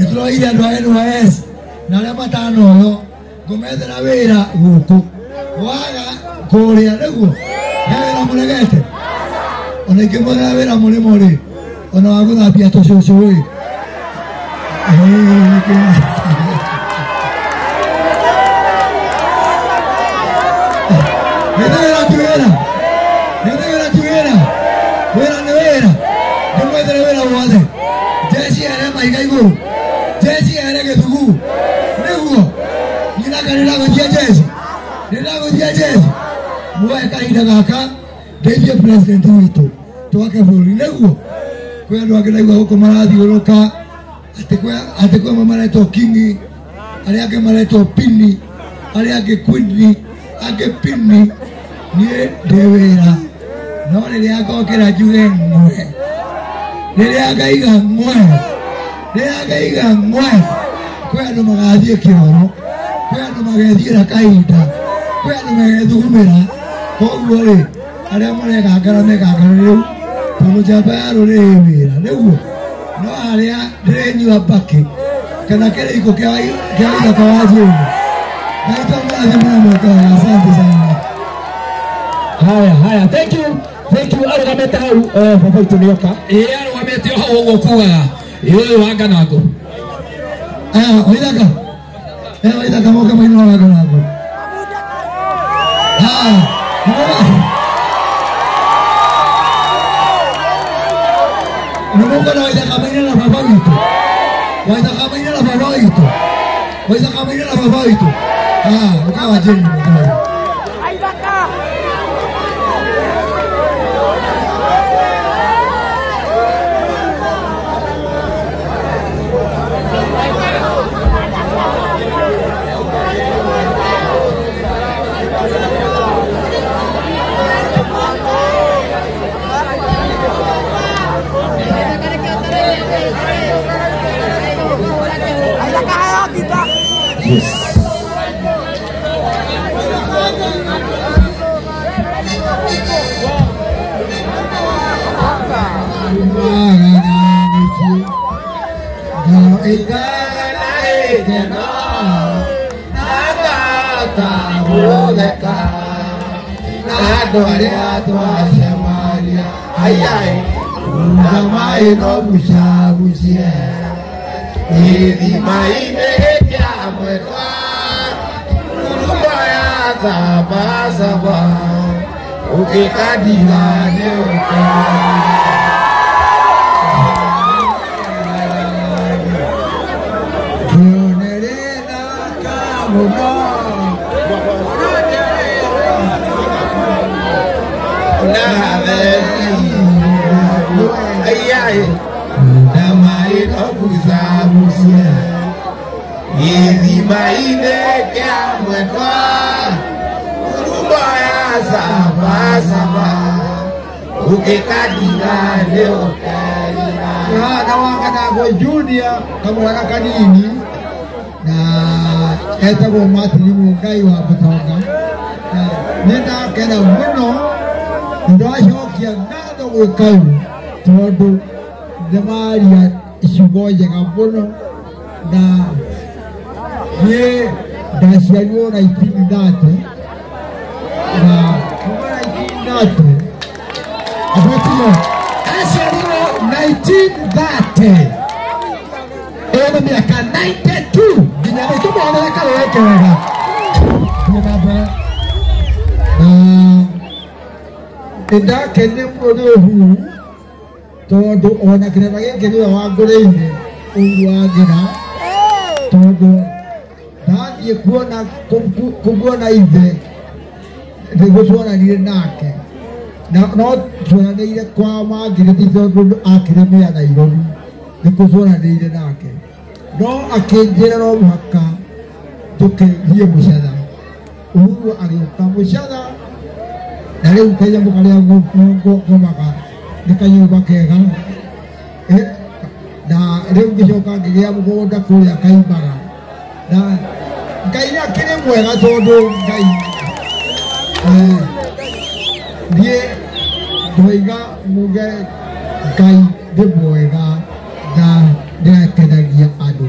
nitũroire andũ a NYS na arĩa matanoyo ngũmethera wĩra gũkũ waga kũrĩa nĩguo he wĩra mũregete ona ingĩmwethera wĩra mũrĩmo rĩ ona wa gũthambia tũcũcũ rĩ nĩthĩgĩra ti wĩra wĩra nĩ wĩra ngũmwethere wĩra wothe jeci ere maiga igũrũ jeci ere gĩthugu nĩguo nyinaka nĩndagũthia jeci muoe kahinda gaka ndeithie president witũ twake bũrũri nĩguo kwĩ andũ angĩ naigua gũkũ marathiũrũka atĩ kwĩ amwe maretwo kingi arĩa angĩ maretwo pini arĩa angĩ kwini angĩ pini niĩ ndĩ wĩra no rĩrĩa ngokĩra njuge ng'we rĩrĩa ngaiga ng'we kwĩ andũ magathiĩ kĩoro kwĩ andũ magethiĩra kahinda kwĩ andũ magethugumĩra koguo rĩ arĩa maregangara megangara rĩu tondũ njamba ya rũrĩrĩ wĩra nĩguo no harĩa ndĩrĩnyua mbakĩ kana kĩrĩko kĩa ithaka wa njĩra naitwa mwathi mũno asante sana. Haya, thank you. Arũgamĩte hau baba witũ nĩoka. Arũgamĩte hau ũguo kugaga ũyũ wa Ng'anangũ. Waithaka moke maino wa Ng'anangũ. Nĩmũka na Waithaka maino na baba witũ. Waithaka maino na baba witũ. Ukawa jeni mwenyewe. Junior kamuraga kanini na etagwo Martin Mungai wa Butonga nĩndakena mũno nĩndacokia ngatho gwĩ Ngai tondũ nĩmaria iciugo njega mũno na niĩ ndaciarirwo 1930 na kuma 1930 ndaciarirwo 1930 ena miaka 92 nginya nĩtũmoneka weke wega nĩndakene mũno huu tondũ ona kĩrema gĩkĩ nĩwe wangũrĩire ũguagĩra tondũ ndathiĩ kuona ithe nĩgũtuonanire nake no tuonanĩire kwa Mangirĩthi tondũ akĩrĩmĩa Nairobi nĩkũtuonanĩire nake no akĩnjĩra no mũhaka tũkĩthiĩ Mũcatha Uhuru agĩũka Mũcatha na rĩu kanyamũ karĩa ngomaga nĩ kanyũmba kega na rĩu ngĩcoka ngĩgĩa mũgũnda kũrĩa Kaimbaga na Ngai akĩrĩ mwega tondũ Ngai niĩ ndoiga muge Ngai ndĩ mwega na nĩakenagia andũ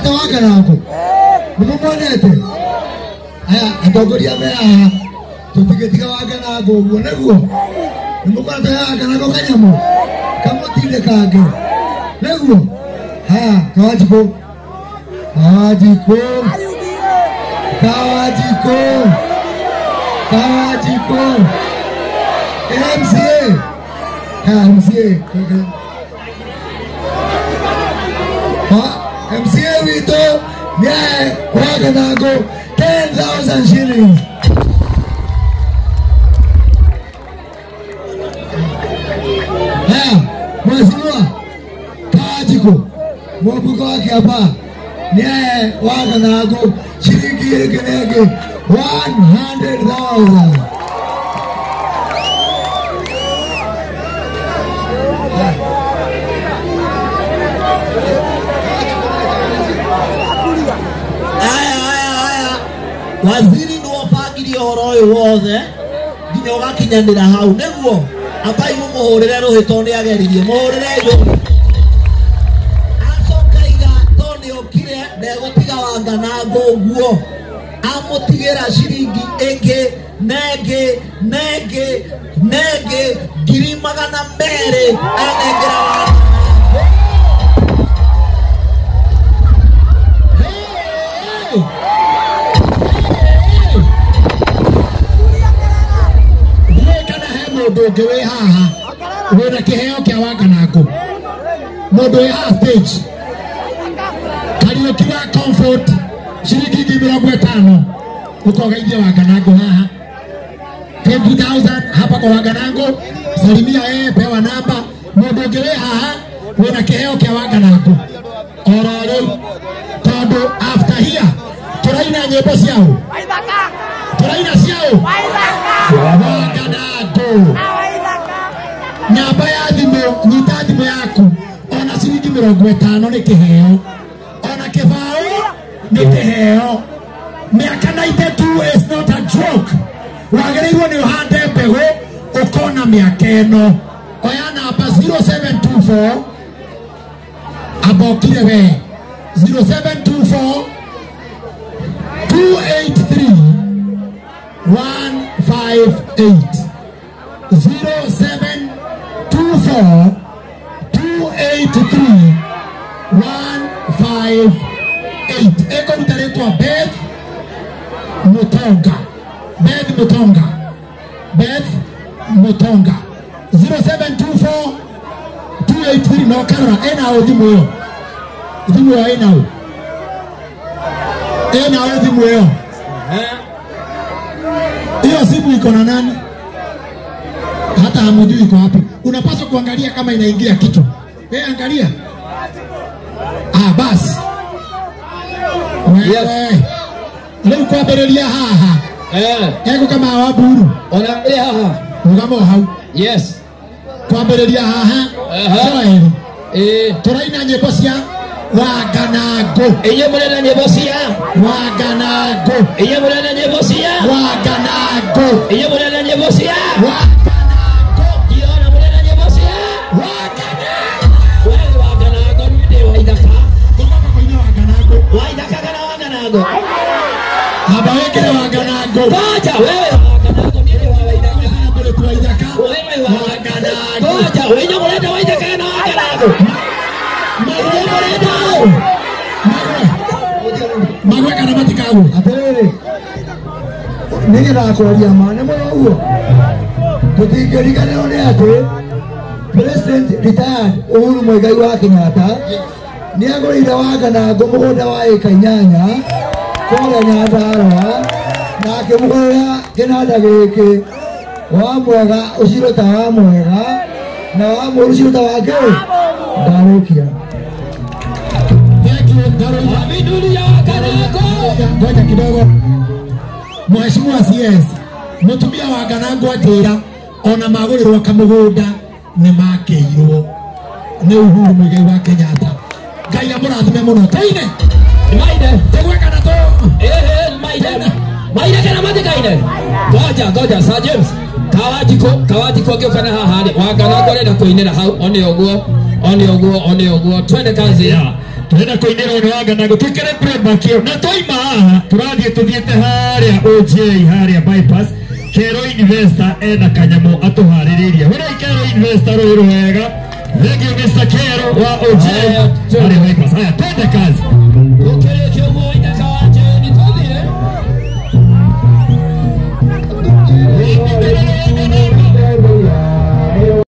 Nimupata waka nako. Nimumwanete. Aya, atongoria mea. Tutigetika waka nako neguo. Nimupata waka nako kanyamo. Kamutinde kage. Neguo. Haya, Kawajiko. Kawajiko. Kawajiko. Kawajiko. MCA. MCA. MCA wito nye waka nako 10,000 shillings. Mheshimiwa Kawajiko mwabuka wake hapa nye waka nako shilingi ekenege 100,000. Waziri no wafagiri horo wothe nginya ugakinyanira hau neguo abai mumuhurire ruhito ni ageririe muhurire yo acokaiga toni okire ndegutiga wanga na ngoguo amutigira shiringi ingi nenge ngiri magana mere anengera wanga mundu we haha wena kiheo kia waka nako mundu we haha stage Kariuki wa Comfort shilingi 50 ukogeithia waka nako haha 20,000 hapa kwa waka nako salimia pewa namba mundu we haha wena kiheo kia waka nako ororo todo after here turaina nyimbo ciao turaina ciao waka nako namba ya thimo nyita thimo yaku ona ciringi 50 ni kiheo ona kibao ni kiheo miaka 92 is not a joke wagereirwo ni uhande mbegu ukona miaka eno oya namba 0724 abokire we 0724 283 158 0724 283 158 eko mtaletwa Beth Mutonga 0724 283 no Karora enao thimu yo enao thimu yo hiyo simu iko na nani hata hamujui iko wapi unapaswa kuangalia kama inaingia kitu angalia basi wewe leo kwa berelia haha eko kama waburu Ona haha ugamo hau yes kwa berelia haha soeli turaina nyimbo cia Waganago iye murena nyimbo cia Waganago iye murena nyimbo cia Waganago iye murena nyimbo cia Waganago iona murena nyimbo cia Waganago wewe Waganago ndi waithaka kama kwa ina Waganago waithaka kana Waganago haba wekele Waganago ngoja wewe Waganago ndi waithaka bure tu waithaka wewe Waganago ngoja wewe murena waithaka kana Waganago magwe kana matikagu atere nigira akoria mane muyo tutingirigane one ate President retired Uhuru Muigai wa Kenyatta ni agorire Waganago mugunda wa eka 8 kora Nyandarua na akimugurira kinanda giki wa mwega uciro ta wa mwega na wa muruciro ta wake ndarukia ngoja kidogo Mheshimiwa CS mutumia Waganago atira ona magurirwo kamugunda ni makeirwo ni Uhuru Muigai wa Kenyatta ngai amurathime muno toine maide tegweka na to maide kana matikaine ngoja Sir James Kawajiko giukana haha Waganago renda kuinira hau one oguo twende kazi ya Tuenda kuinira ono Wanganago twikere playback iyo na toima haha turathie tuthiete haria OJ haria bypass Kero Investor ena kanyamo atuhaririria wira Kero Investor rwega thegio Mr. Kero wa OJ haria bypass haya twende